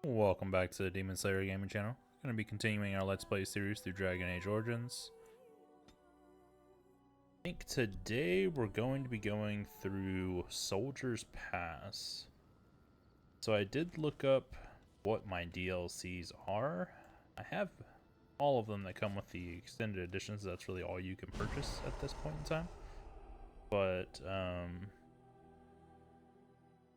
Welcome back to the Demon Slayer Gaming Channel. Going to be continuing our Let's Play series through Dragon Age Origins. I think today we're going to be going through Soldier's Pass. So I did look up what my DLCs are. I have all of them that come with the extended editions. That's really all you can purchase at this point in time. But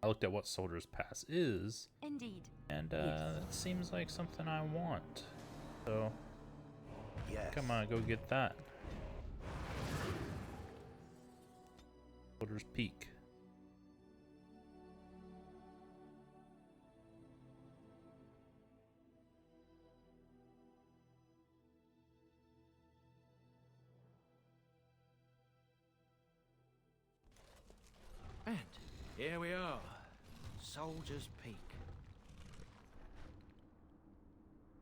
I looked at what Soldier's Pass is. Indeed. And it seems like something I want. So, yes. Come on, go get that. Soldier's Peak. And here we are, Soldier's Peak.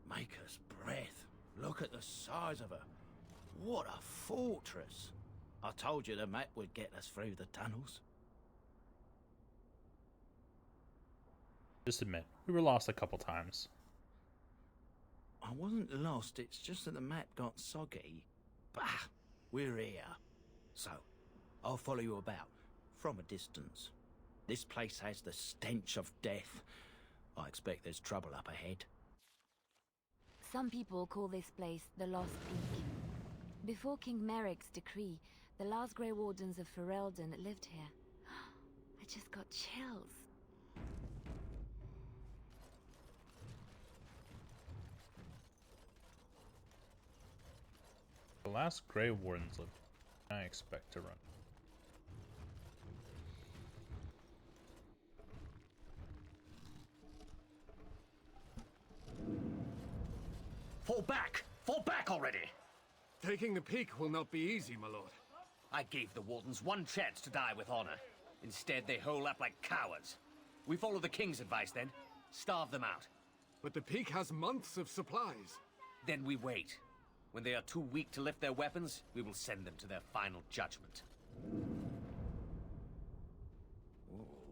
Maker's breath. Look at the size of her. What a fortress. I told you the map would get us through the tunnels. Just admit, we were lost a couple times. I wasn't lost, it's just that the map got soggy. Bah, we're here. So, I'll follow you about, from a distance. This place has the stench of death. I expect there's trouble up ahead. Some people call this place the Lost Peak. Before King Merrick's decree, the last Grey Wardens of Ferelden lived here. I just got chills. The last Grey Wardens lived. I expect to run. Fall back! Fall back already! Taking the peak will not be easy, my lord. I gave the Wardens one chance to die with honor. Instead, they hole up like cowards. We follow the King's advice then. Starve them out. But the peak has months of supplies. Then we wait. When they are too weak to lift their weapons, we will send them to their final judgment.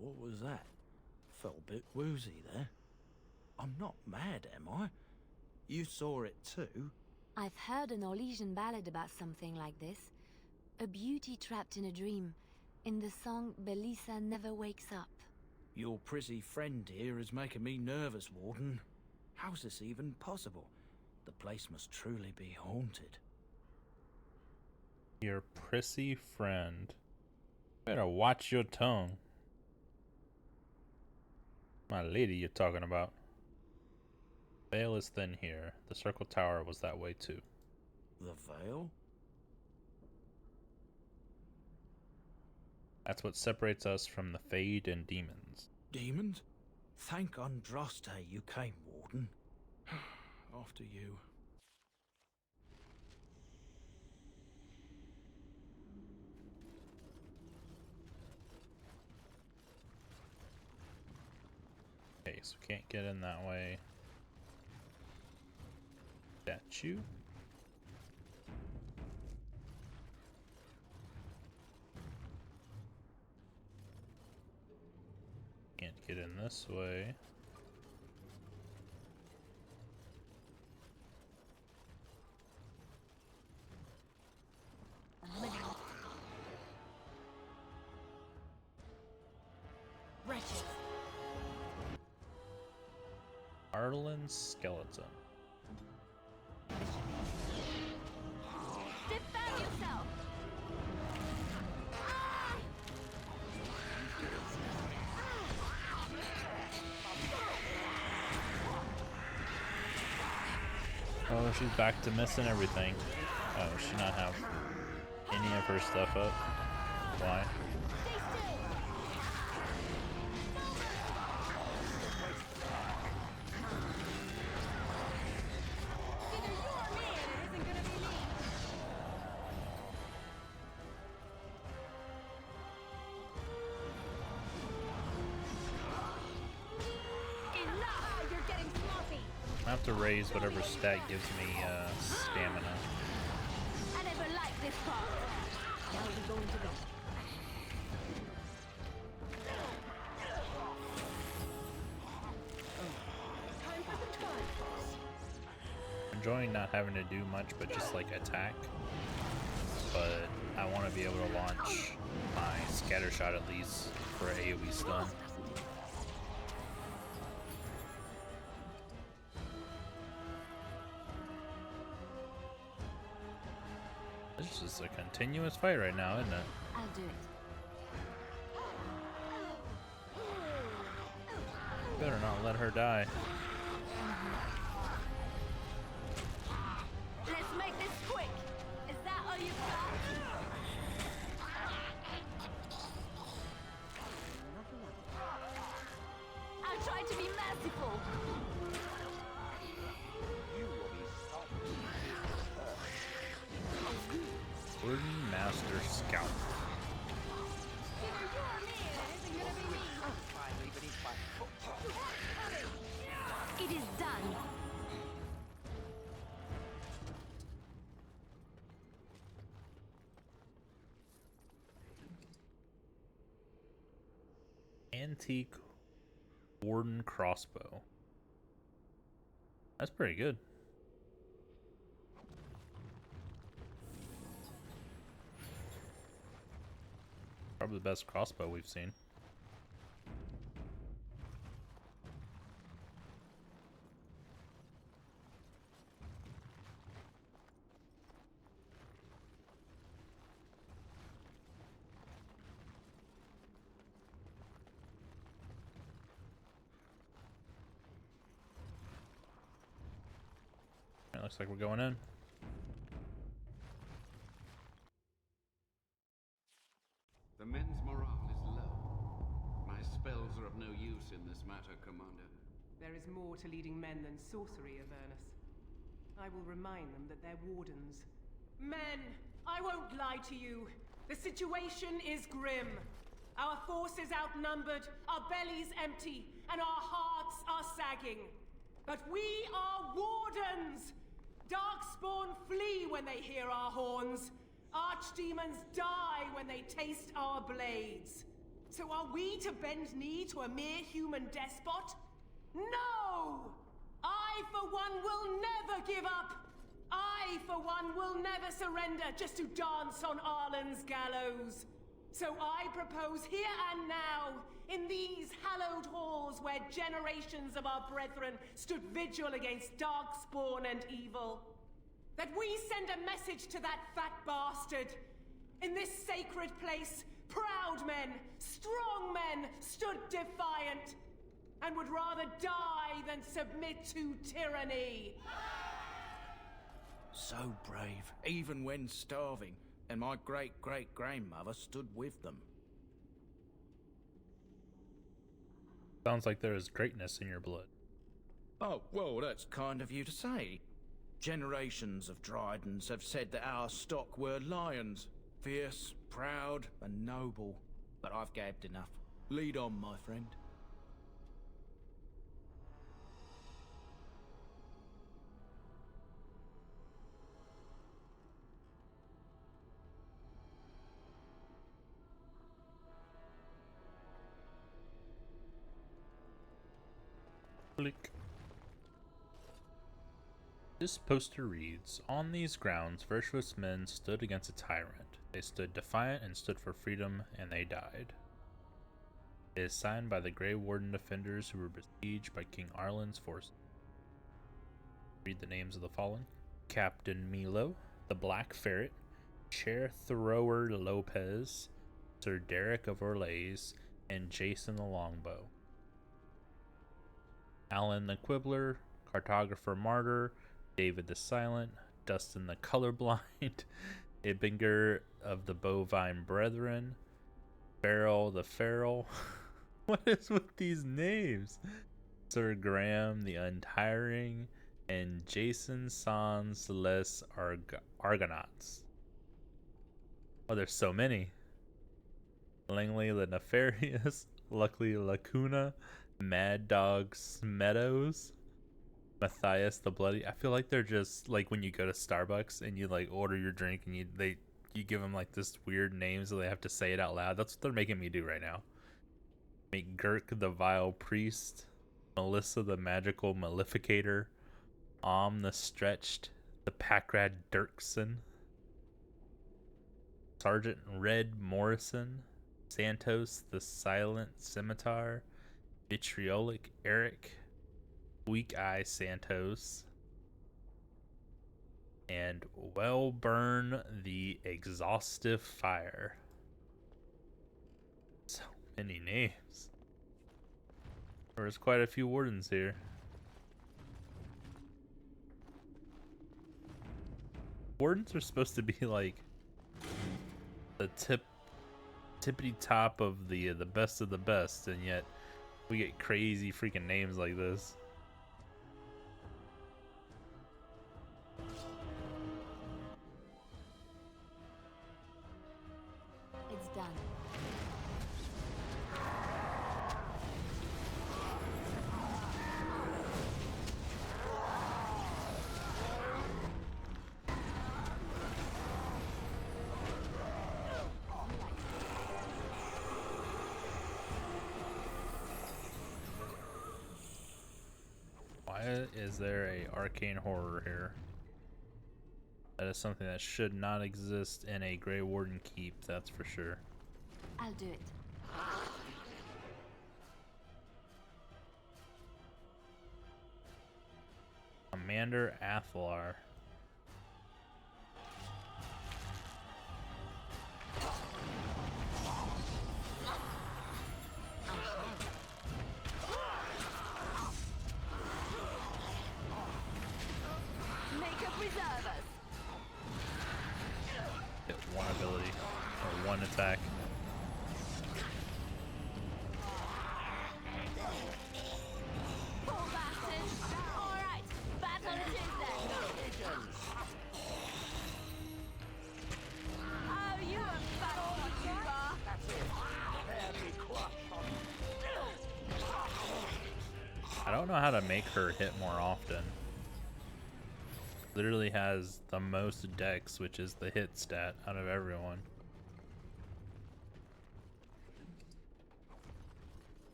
What was that? Felt a bit woozy there. I'm not mad, am I? You saw it too? I've heard an Orlesian ballad about something like this. A beauty trapped in a dream. In the song, Belisa never wakes up. Your prissy friend here is making me nervous, Warden. How's this even possible? The place must truly be haunted. Your prissy friend. Better watch your tongue. My lady you're talking about. Veil is thin here. The Circle Tower was that way too. The Veil? That's what separates us from the Fade and demons. Demons? Thank Andraste you came, Warden. After you. Okay, so we can't get in that way. Statue. Can't get in this way. Wretches. Arlen's skeleton. Defend yourself! Oh, she's back to missing everything. Oh, she not have any of her stuff up. Why? I have to raise whatever stat gives me stamina. I never liked this part. Now we're going to go. enjoying not having to do much but just like attack. But I want to be able to launch my scatter shot at least for AoE stun. This is a continuous fight right now, isn't it? I'll do it. Better not let her die. Let's make this quick. Is that all you've got? I'll try to be merciful. Warden Master Scout. Either you or me, it isn't gonna be me. It is done. Antique Warden crossbow. That's pretty good. Probably the best crossbow we've seen. It looks like we're going in. The men's morale is low. My spells are of no use in this matter, Commander. There is more to leading men than sorcery, Avernus. I will remind them that they're wardens. Men, I won't lie to you. The situation is grim. Our forces outnumbered, our bellies empty, and our hearts are sagging. But we are wardens! Darkspawn flee when they hear our horns. Archdemons die when they taste our blades. So are we to bend knee to a mere human despot? No! I, for one, will never give up! I, for one, will never surrender just to dance on Arlen's gallows. So I propose here and now, in these hallowed halls where generations of our brethren stood vigil against darkspawn and evil, that we send a message to that fat bastard. In this sacred place, proud men, strong men stood defiant, and would rather die than submit to tyranny. So brave, even when starving, and my great-great-grandmother stood with them. Sounds like there is greatness in your blood. Oh, well, that's kind of you to say. Generations of Dryadens have said that our stock were lions, fierce, proud, and noble. But I've gabbed enough. Lead on, my friend. Click. This poster reads, "On these grounds, virtuous men stood against a tyrant. They stood defiant and stood for freedom, and they died." It is signed by the Grey Warden defenders who were besieged by King Arlen's forces. Read the names of the fallen. Captain Milo, the Black Ferret, Chair Thrower Lopez, Sir Derek of Orlays, and Jason the Longbow. Alan the Quibbler, Cartographer Martyr, David the Silent, Dustin the Colorblind, Ibinger of the Bovine Brethren, Farrell the Feral. What is with these names? Sir Graham the Untiring, and Jason Sans les Argonauts. Oh, there's so many. Langley the Nefarious, Luckily Lacuna, Mad Dog Meadows, Matthias the Bloody. I feel like they're just like when you go to Starbucks and you like order your drink and you give them like this weird name so they have to say it out loud. That's what they're making me do right now. Make Girk the Vile Priest, Melissa the Magical Maleficator, the Stretched, the Packrad Dirksen, Sergeant Red Morrison, Santos the Silent Scimitar, Vitriolic Eric, Weak Eye Santos, and Wellburn the Exhaustive Fire. So many names. There's quite a few wardens here. Wardens are supposed to be like the tippity top of the best of the best, and yet we get crazy freaking names like this. It's done. Why is there a arcane horror here? That is something that should not exist in a Grey Warden keep, that's for sure. I'll do it. Commander Athlar. Make up reservers. Hit one ability, or one attack. Poor bastards. All right, battle it is then. Oh, you a fat one, you are. I don't know how to make her hit more often. Literally has the most dex, which is the hit stat out of everyone.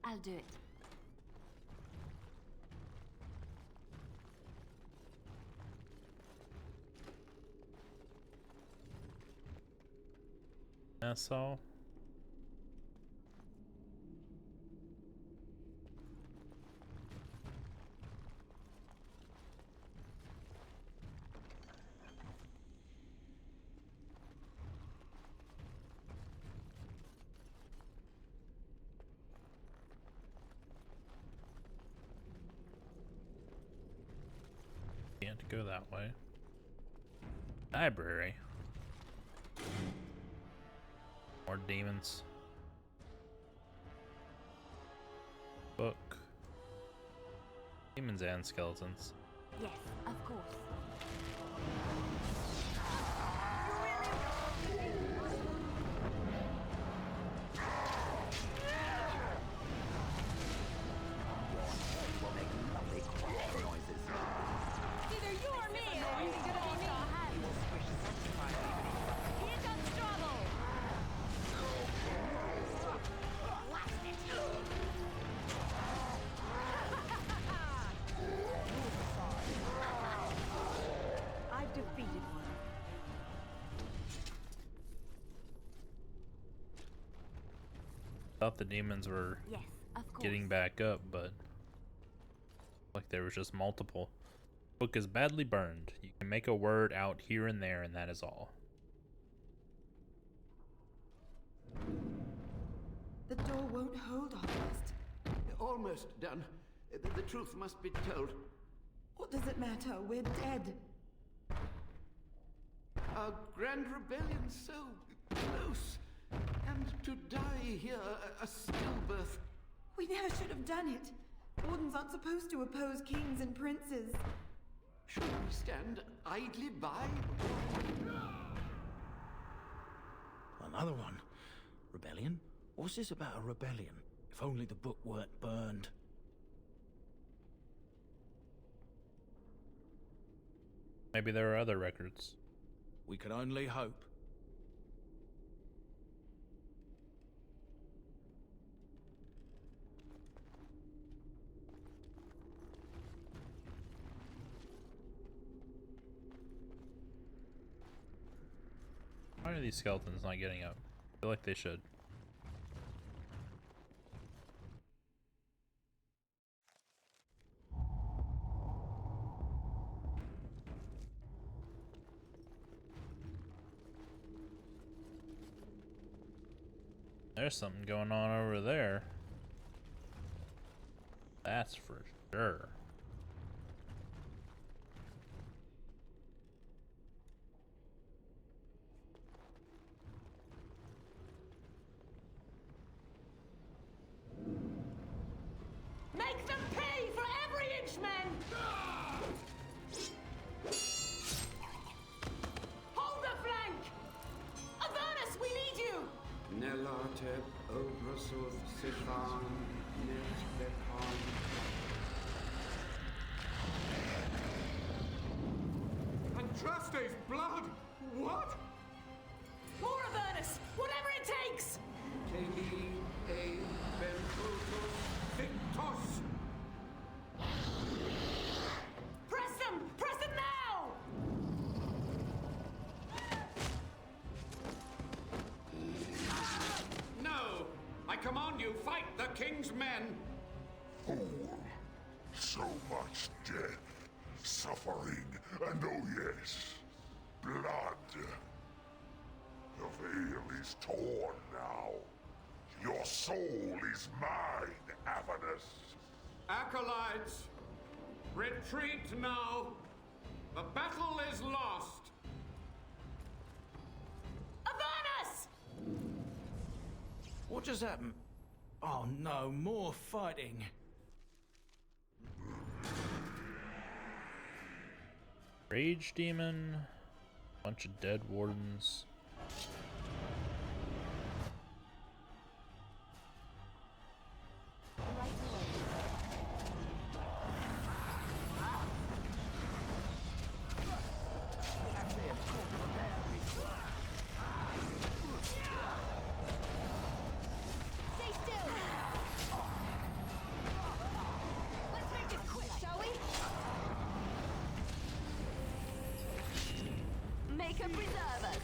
I'll do it. That's all. Can't go that way. Library. More demons. Book. Demons and skeletons. Yes, of course. Either you or me, or you can get our hands. Here comes trouble. I've defeated one. Thought the demons were Yes, of course. getting back up, but like there was just multiple. Book is badly burned. You can make a word out here and there, and that is all. The door won't hold, Almost. Almost done. The truth must be told. What does it matter? We're dead. Our grand rebellion so close. And to die here, a stillbirth. We never should have done it. Wardens aren't supposed to oppose kings and princes. Should we stand idly by? Another one. Rebellion? What's this about a rebellion? If only the book weren't burned. Maybe there are other records. We can only hope. Why are these skeletons not getting up? I feel like they should. There's something going on over there. That's for sure. Make them pay for every inch, men! Hold the flank! Avernus, we need you! Nelateb Obrasuth Sifan Netbepon. Andraste's blood! What? More Avernus! Whatever it takes! Teli E Ventrotus Victos! Press them! Press them now! No! I command you, fight the king's men! Fool. So much death, suffering, and oh yes, blood. The veil is torn now. Your soul is mine, Avernus. Acolytes, retreat now! The battle is lost! Avernus! What just happened? Oh no, more fighting. Rage demon, bunch of dead wardens. Stay still! Let's make this quick, shall we? Make him preserve us!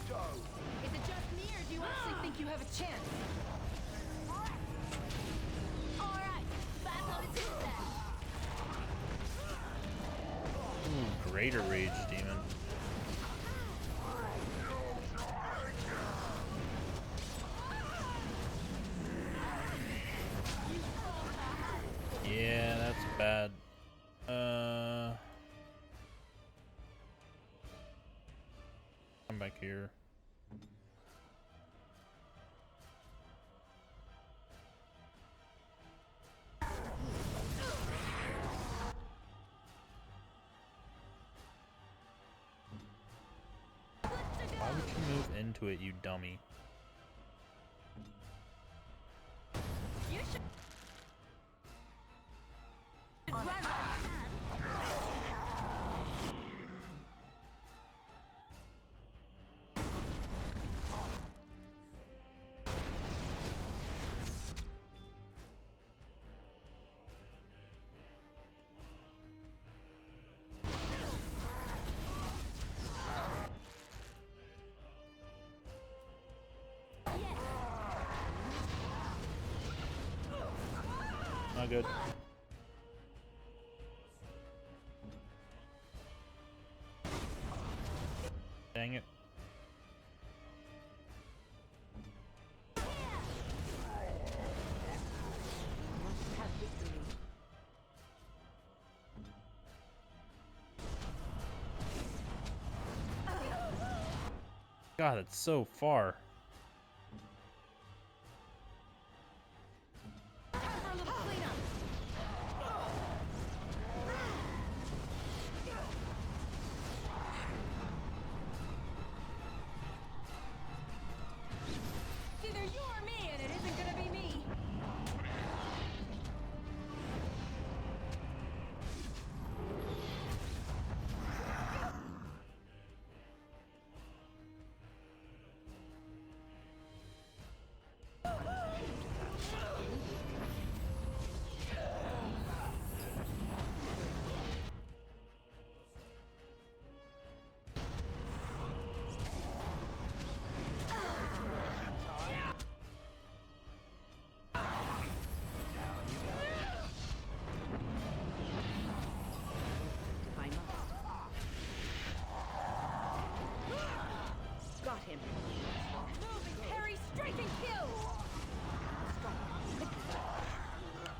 Is it just me, or do you actually think you have a chance? Alright, battle is in then! Ooh, greater rage demon. Yeah, that's bad. Come back here. Why would you move into it, you dummy? You should run like Not good. Dang it. God, it's so far. time for a little cleanup.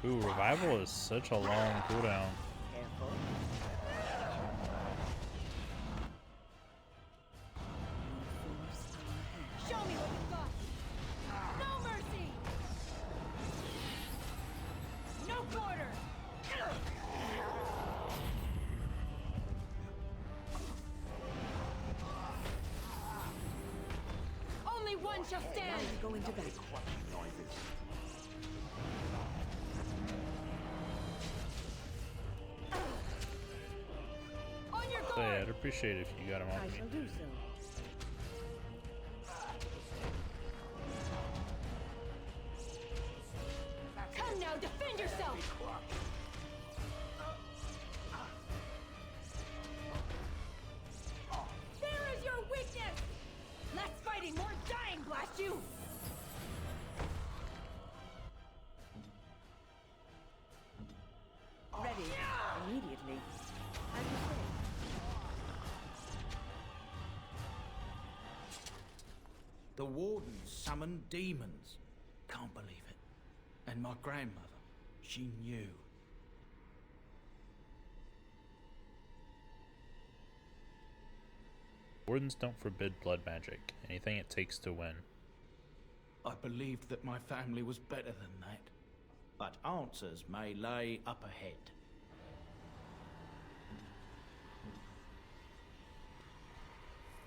Ooh, revival is such a long cooldown. Careful. Show me what you've got! No mercy! No quarter! Only one shall stand! Going to bed. On your So yeah, guard! I'd appreciate it if you got him I off me. shall do so. Come now, defend yourself! There is your weakness! Less fighting, more dying, blast you! Ready. Immediately. As you say. The Warden summoned demons. Can't believe it. And my grandmother, she knew. Wardens don't forbid blood magic. Anything it takes to win. I believed that my family was better than that. But answers may lay up ahead.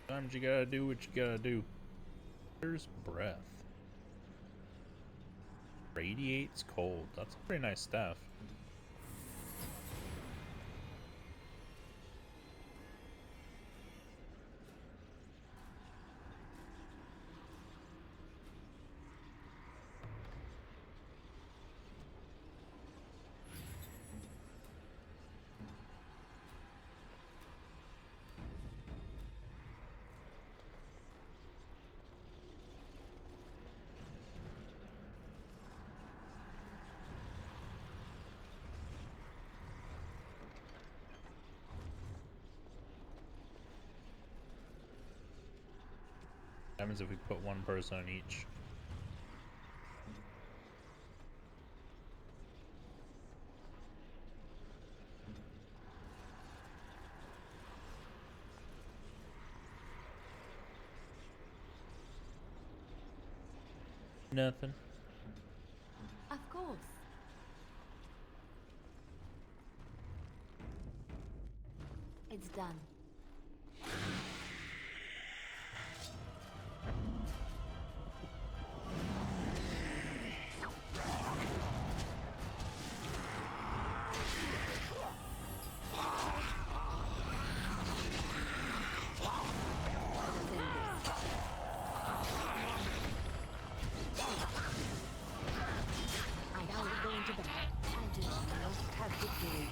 Sometimes you gotta do what you gotta do. There's breath. Radiates cold. That's a pretty nice staff. What happens if we put one person on each? Nothing. Of course. It's done. Now we're going to bed. And you must have victory.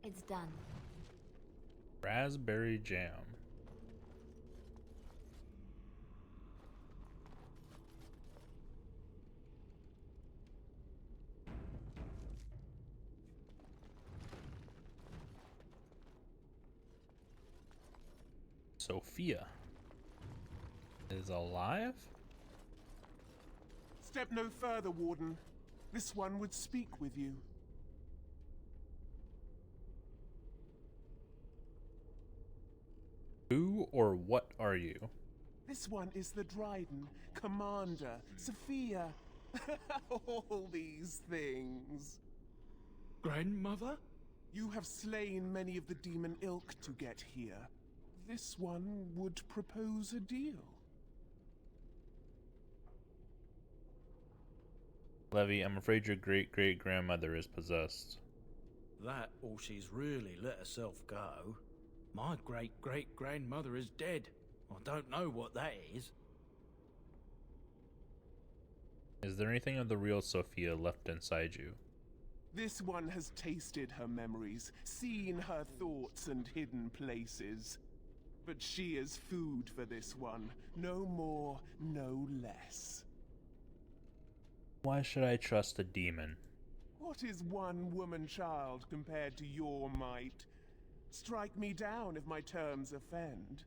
It's done. Raspberry jam. Sophia is alive? Step no further, Warden. This one would speak with you. Who or what are you? This one is the Dryden, Commander, Sophia. All these things. Grandmother? You have slain many of the demon ilk to get here. This one would propose a deal. Levy, I'm afraid your great-great-grandmother is possessed. That or she's really let herself go. My great-great-grandmother is dead. I don't know what that is. Is there anything of the real Sophia left inside you? This one has tasted her memories, seen her thoughts and hidden places. But she is food for this one. No more, no less. Why should I trust a demon? What is one woman child compared to your might? Strike me down if my terms offend.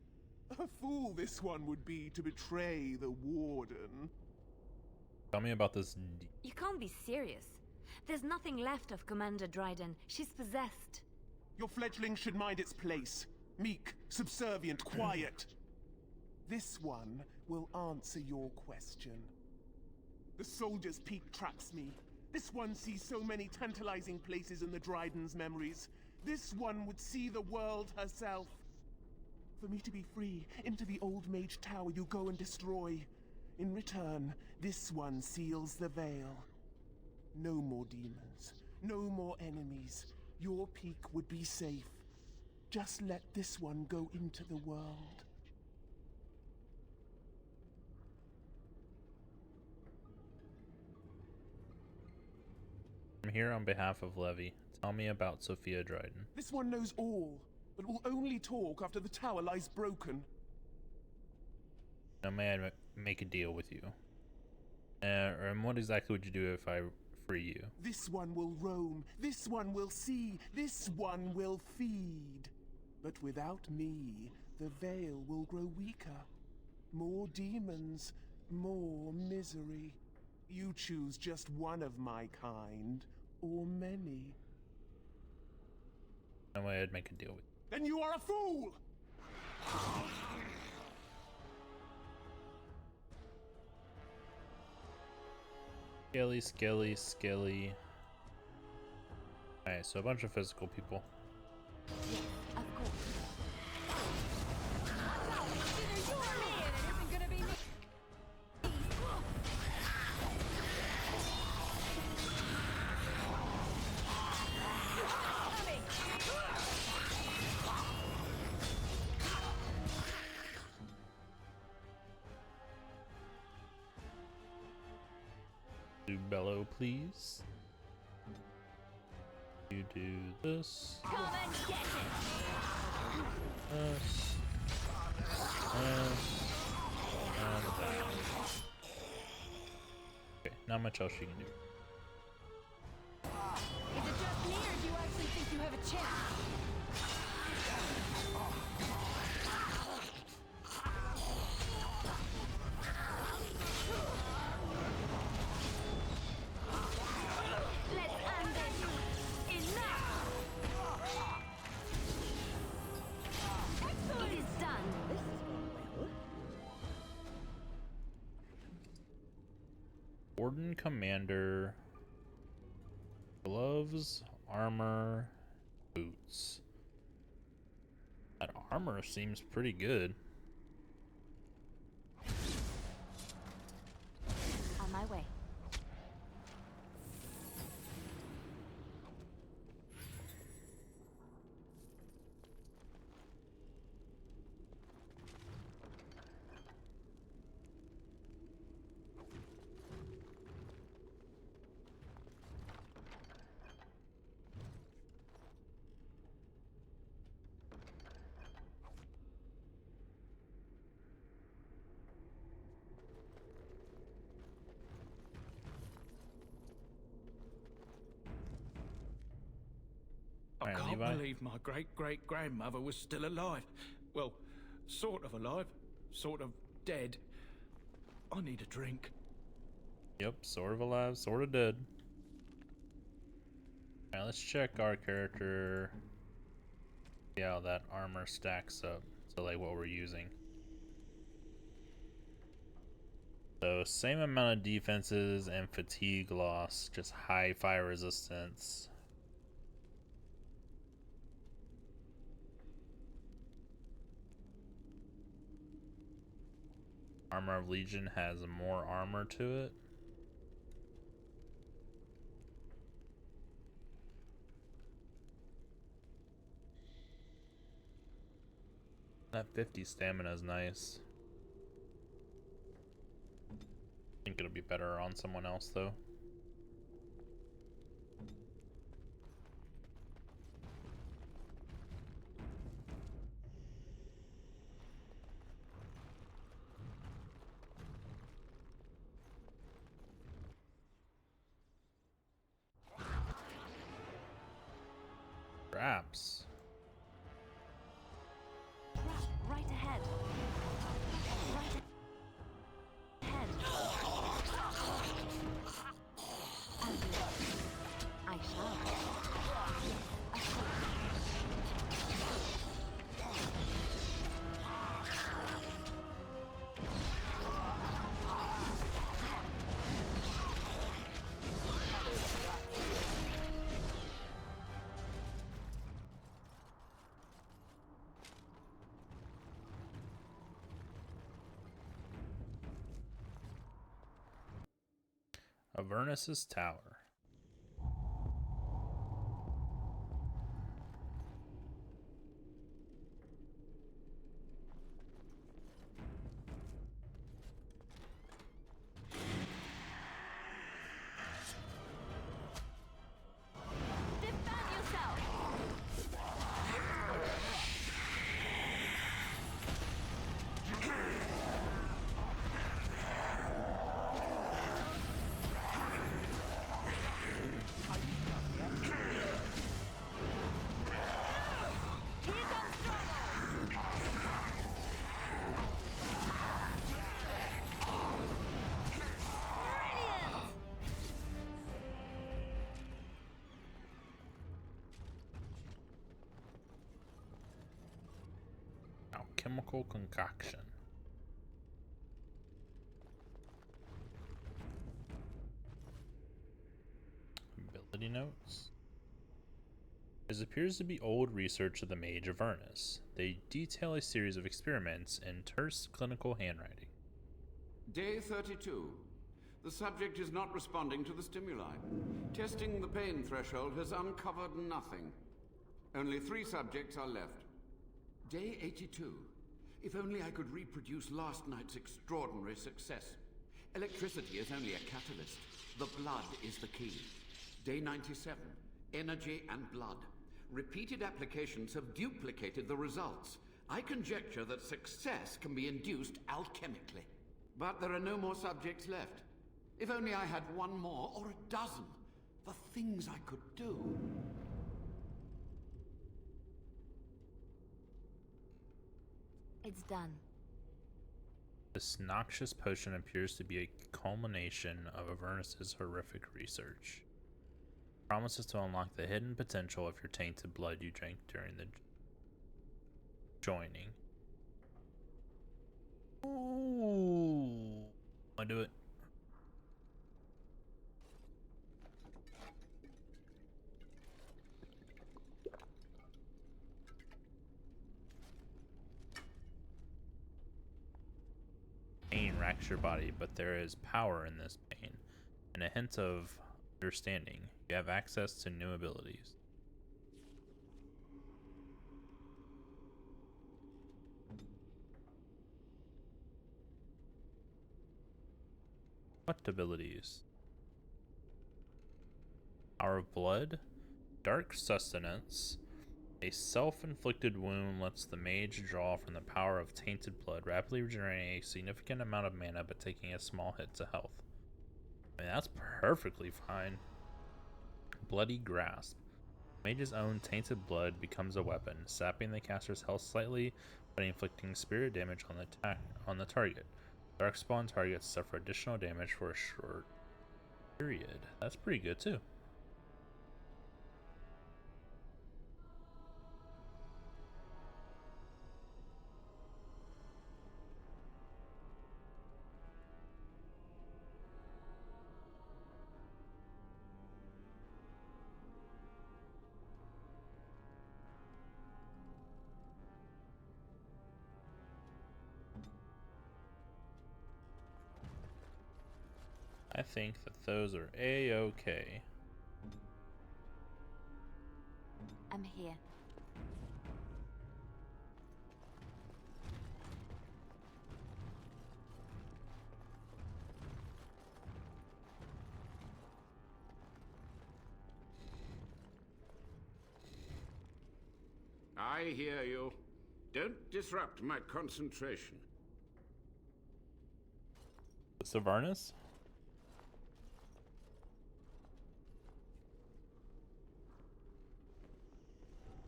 A fool this one would be to betray the Warden. Tell me about this. You can't be serious. There's nothing left of Commander Dryden. She's possessed. Your fledgling should mind its place. Meek, subservient, quiet. This one will answer your question. The Soldier's Peak traps me. This one sees so many tantalizing places in the Dryden's memories. This one would see the world herself. For me to be free, into the Old Mage Tower you go and destroy. In return, this one seals the veil. No more demons, no more enemies. Your peak would be safe. Just let this one go into the world. I'm here on behalf of Levy. Tell me about Sophia Dryden. This one knows all, but will only talk after the tower lies broken. Now may I make a deal with you? And what exactly would you do if I free you? This one will roam, this one will see, this one will feed. But without me, the veil will grow weaker. More demons, more misery. You choose just one of my kind, or many. No way I'd make a deal with you. Then you are a fool! Skelly, skelly, skelly. Alright, so a bunch of physical people. Yes, of course. Do bellow, please. You do this. Come and get it. This. And that. Okay, not much else you can do. Is it just me, or do you actually think you have a chance? Warden Commander. Gloves, armor, boots. That armor seems pretty good. On my way. I Alright, can't Levi. believe my great-great-grandmother was still alive. Well, sort of alive, sort of dead. I need a drink. Yep, sort of alive, sort of dead. Alright, let's check our character. See how that armor stacks up to like what we're using. So same amount of defenses and fatigue loss, just high fire resistance. Armor of Legion has more armor to it. That 50 stamina is nice. I think it'll be better on someone else though. Perhaps. Avernus's Tower. Chemical concoction. Ability notes. This appears to be old research of the Mage Avernus. They detail a series of experiments in terse clinical handwriting. Day 32. The subject is not responding to the stimuli. Testing the pain threshold has uncovered nothing. Only 3 subjects are left. Day 82. If only I could reproduce last night's extraordinary success. Electricity is only a catalyst. The blood is the key. Day 97. Energy and blood. Repeated applications have duplicated the results. I conjecture that success can be induced alchemically. But there are no more subjects left. If only I had 1 more or a dozen. The things I could do. It's done. This noxious potion appears to be a culmination of Avernus's horrific research. It promises to unlock the hidden potential of your tainted blood you drank during the joining. Ooh. I do it. Pain racks your body, but there is power in this pain, and a hint of understanding. You have access to new abilities. What abilities? Power of Blood, Dark Sustenance. A self-inflicted wound lets the mage draw from the power of tainted blood, rapidly regenerating a significant amount of mana but taking a small hit to health. I mean, that's perfectly fine. Bloody Grasp. Mage's own tainted blood becomes a weapon, sapping the caster's health slightly but inflicting spirit damage on the target. Darkspawn targets suffer additional damage for a short period. That's pretty good too. I think that those are A-okay. I'm here. I hear you. Don't disrupt my concentration. Avernus?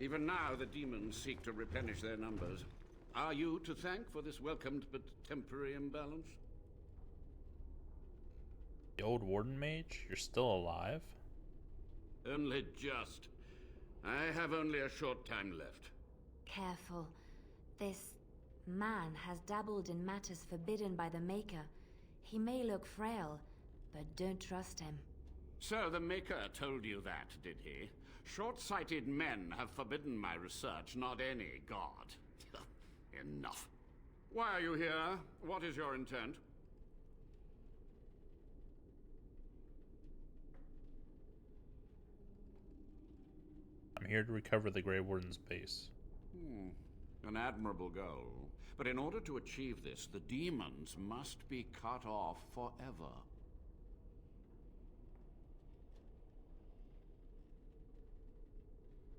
Even now, the demons seek to replenish their numbers. Are you to thank for this welcomed but temporary imbalance? The old Warden mage? You're still alive? Only just. I have only a short time left. Careful. This man has dabbled in matters forbidden by the Maker. He may look frail, but don't trust him. So the Maker told you that, did he? Short-sighted men have forbidden my research, not any god. Enough. Why are you here? What is your intent? here to recover the Grey Warden's base. An admirable goal. But in order to achieve this, the demons must be cut off forever.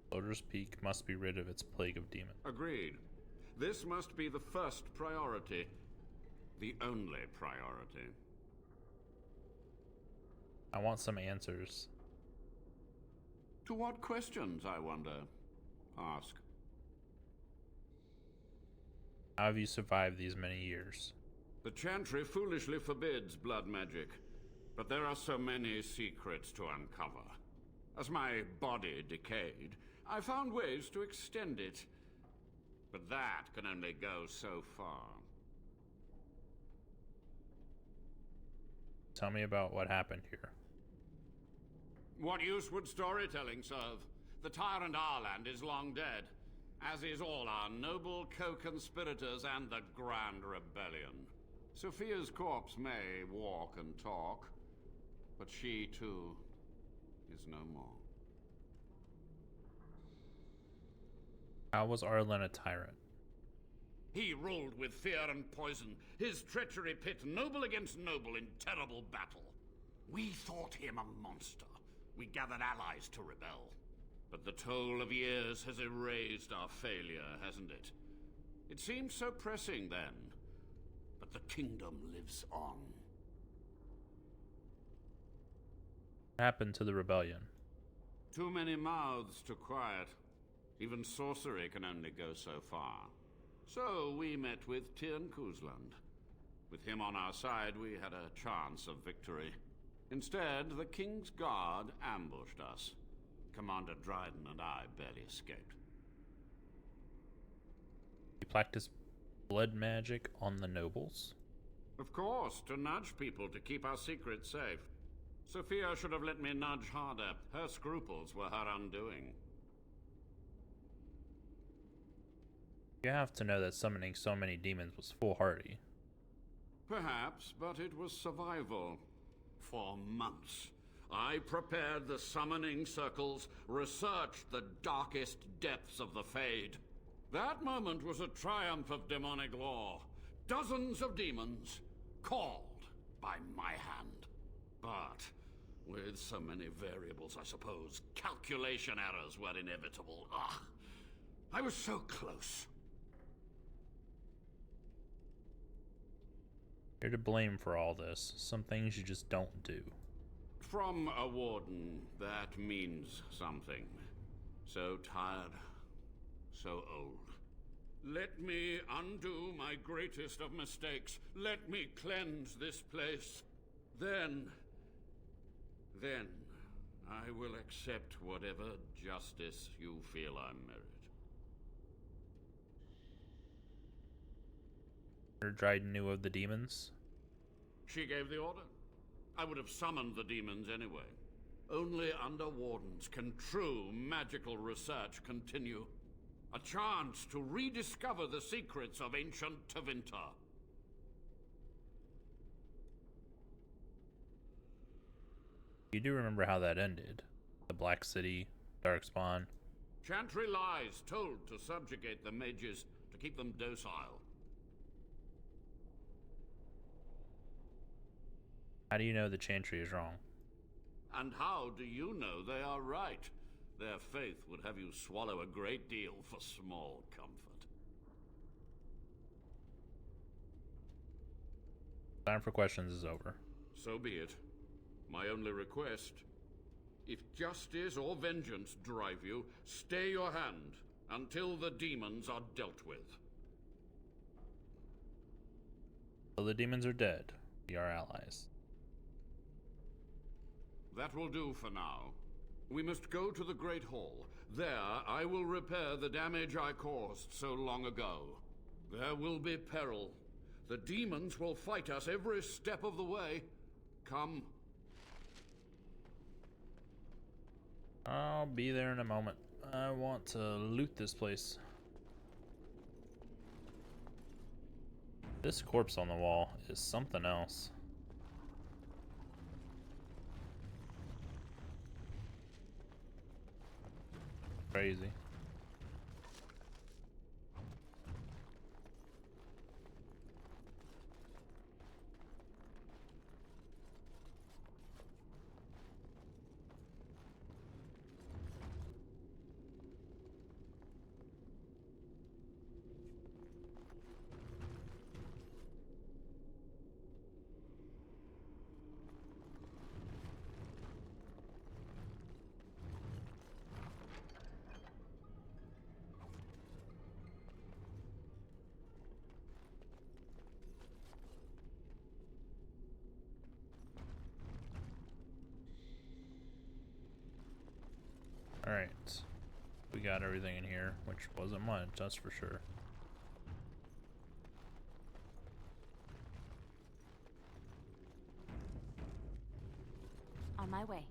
Soldier's Peak must be rid of its plague of demons. Agreed. This must be the first priority. The only priority. I want some answers. To what questions, I wonder? Ask. How have you survived these many years? The Chantry foolishly forbids blood magic, but there are so many secrets to uncover. As my body decayed, I found ways to extend it. But that can only go so far. Tell me about what happened here. What use would storytelling serve? The tyrant Arland is long dead, as is all our noble co-conspirators and the Grand Rebellion. Sophia's corpse may walk and talk, but she, too, is no more. How was Arlen a tyrant? He ruled with fear and poison, his treachery pit noble against noble in terrible battle. We thought him a monster. We gathered allies to rebel. But the toll of years has erased our failure, hasn't it? It seemed so pressing then, but the kingdom lives on. What happened to the rebellion? Too many mouths to quiet. Even sorcery can only go so far. So we met with Tyrn Kuzland. With him on our side, we had a chance of victory. Instead, the King's Guard ambushed us. Commander Dryden and I barely escaped. You practice blood magic on the nobles? Of course, to nudge people to keep our secrets safe. Sophia should have let me nudge harder. Her scruples were her undoing. You have to know that summoning so many demons was foolhardy. Perhaps, but it was survival. For months, I prepared the summoning circles, researched the darkest depths of the Fade. That moment was a triumph of demonic law. Dozens of demons, called by my hand. But with so many variables, I suppose, calculation errors were inevitable. I was so close. You're to blame for all this. Some things you just don't do. From a warden, that means something. So tired, so old. Let me undo my greatest of mistakes. Let me cleanse this place. Then I will accept whatever justice you feel I merit. Dryden knew of the demons? She gave the order. I would have summoned the demons anyway. Only under wardens can true magical research continue. A chance to rediscover the secrets of ancient Tevinter. You do remember how that ended. The Black City, Darkspawn. Chantry lies told to subjugate the mages, to keep them docile. How do you know the Chantry is wrong? And how do you know they are right? Their faith would have you swallow a great deal for small comfort. Time for questions is over. So be it. My only request, if justice or vengeance drive you, stay your hand until the demons are dealt with. So the demons are dead. We are allies. That will do for now. We must go to the Great Hall. There, I will repair the damage I caused so long ago. There will be peril. The demons will fight us every step of the way. Come. I'll be there in a moment. I want to loot this place. This corpse on the wall is something else. crazy. Alright, we got everything in here, which wasn't much, that's for sure. On my way.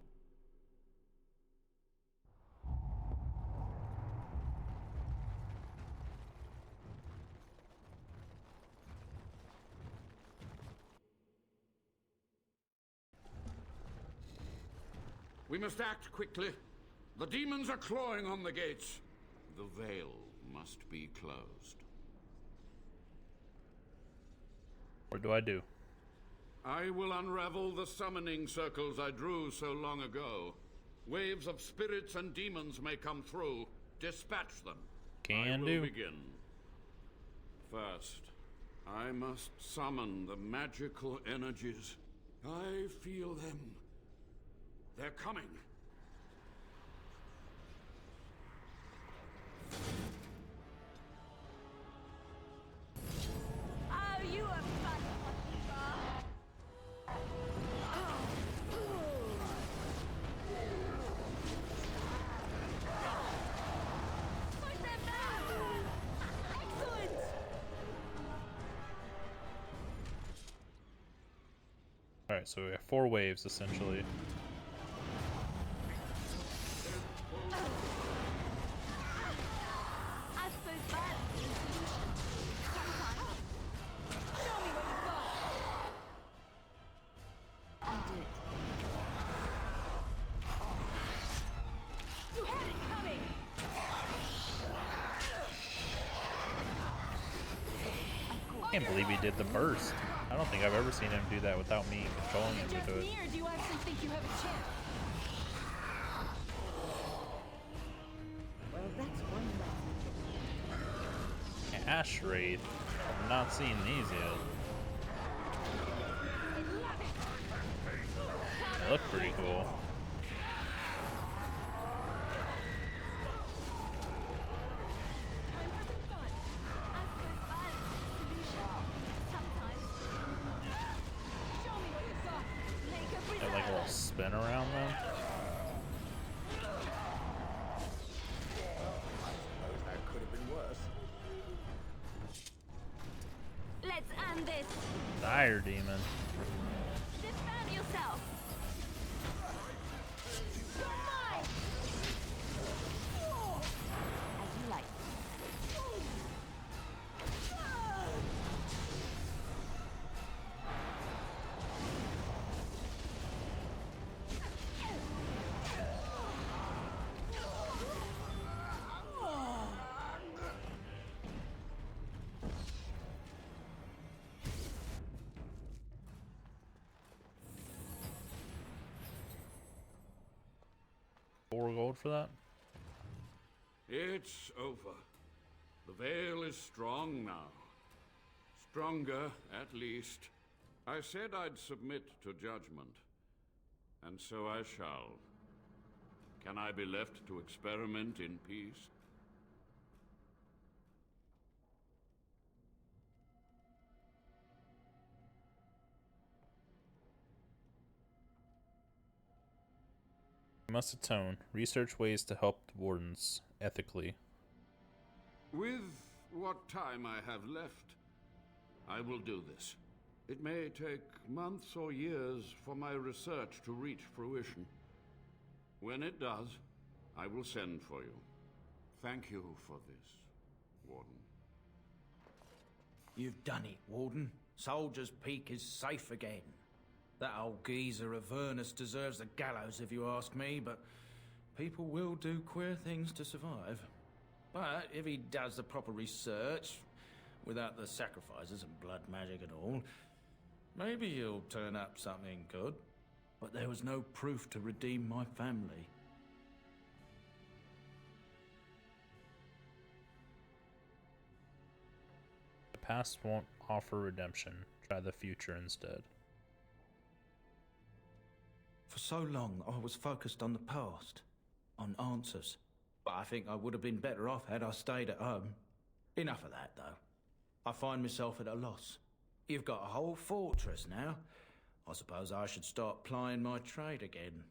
We must act quickly. The demons are clawing on the gates. The veil must be closed. What do I do? I will unravel the summoning circles I drew so long ago. Waves of spirits and demons may come through. Dispatch them. Can I do. will begin. First, I must summon the magical energies. I feel them. They're coming. Oh, you are fun. Push them back! Excellent! Alright, so we have 4 waves essentially. I suppose violence is the solution. Sometimes. Show me what you've got. I'll do it. You had it coming! I can't believe he did the burst. I don't think I've ever seen him do that without me controlling him to Just do it. me, or do you actually think you have a chance? Well, that's one less. Ash Wraith. I've not seen these yet. They look pretty cool. They have like a little spin around them. That could have been worse. Let's end this. Dire Demon. Defend yourself. You're mine. As you like. $4 for that? It's over. The veil is strong now. Stronger, at least. I said I'd submit to judgment. And so I shall. Can I be left to experiment in peace? You must atone. Research ways to help the wardens ethically. With what time I have left, I will do this. It may take months or years for my research to reach fruition. When it does, I will send for you. Thank you for this, Warden. You've done it, Warden. Soldier's Peak is safe again. That old geezer of Avernus deserves the gallows if you ask me, but People will do queer things to survive. But if he does the proper research, without the sacrifices and blood magic and all, maybe he'll turn up something good. But there was no proof to redeem my family. The past won't offer redemption. Try the future instead. For so long, I was focused on the past, on answers. But I think I would have been better off had I stayed at home. Enough of that, though. I find myself at a loss. You've got a whole fortress now. I suppose I should start plying my trade again.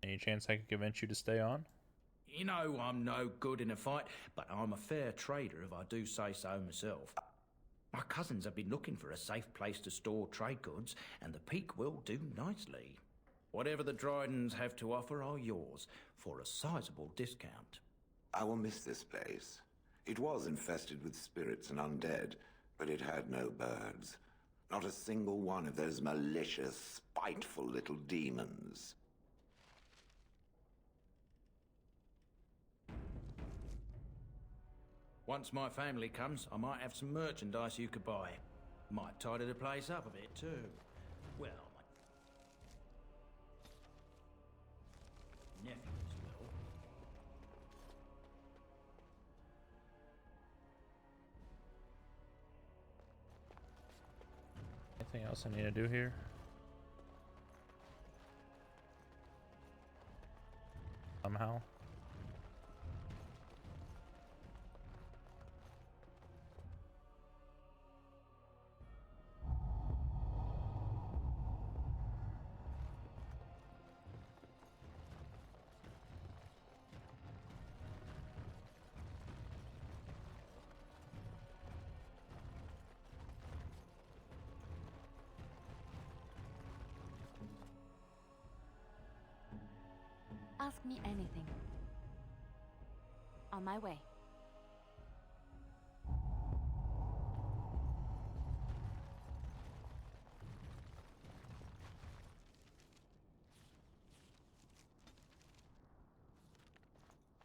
Any chance I could convince you to stay on? You know I'm no good in a fight, but I'm a fair trader if I do say so myself. My cousins have been looking for a safe place to store trade goods, and the Peak will do nicely. Whatever the Drydens have to offer are yours, for a sizable discount. I will miss this place. It was infested with spirits and undead, but it had no birds. Not a single one of those malicious, spiteful little demons. Once my family comes, I might have some merchandise you could buy. Might tidy the place up a bit too. Well, my nephews will. Anything else I need to do here? Somehow? Ask me anything. On my way.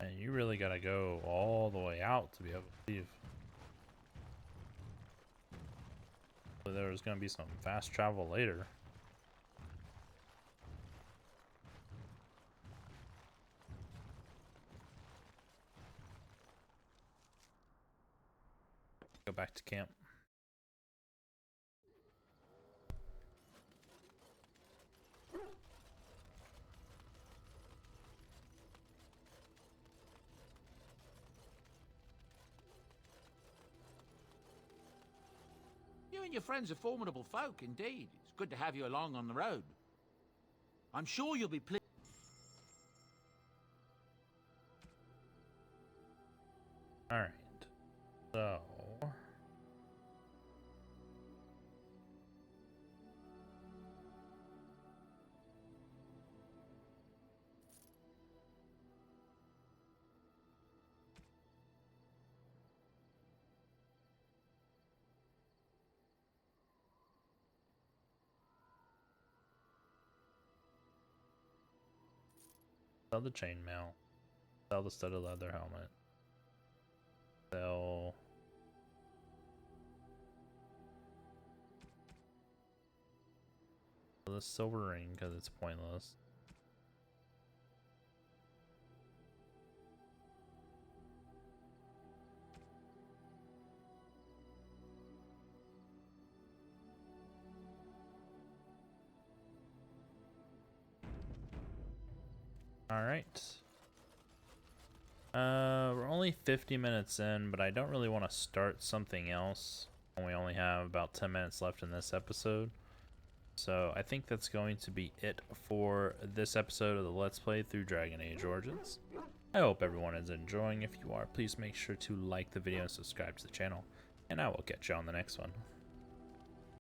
And you really gotta go all the way out to be able to leave. So there's gonna be some fast travel later. Go back to camp. You and your friends are formidable folk, indeed. It's good to have you along on the road. I'm sure you'll be pleased. Alright. So... sell the chainmail. Sell the studded leather helmet. Sell... the silver ring because it's pointless. Alright. We're only 50 minutes in, but I don't really want to start something else. We only have about 10 minutes left in this episode. So I think that's going to be it for this episode of the Let's Play through Dragon Age Origins. I hope everyone is enjoying. If you are, please make sure to like the video and subscribe to the channel. And I will catch you on the next one.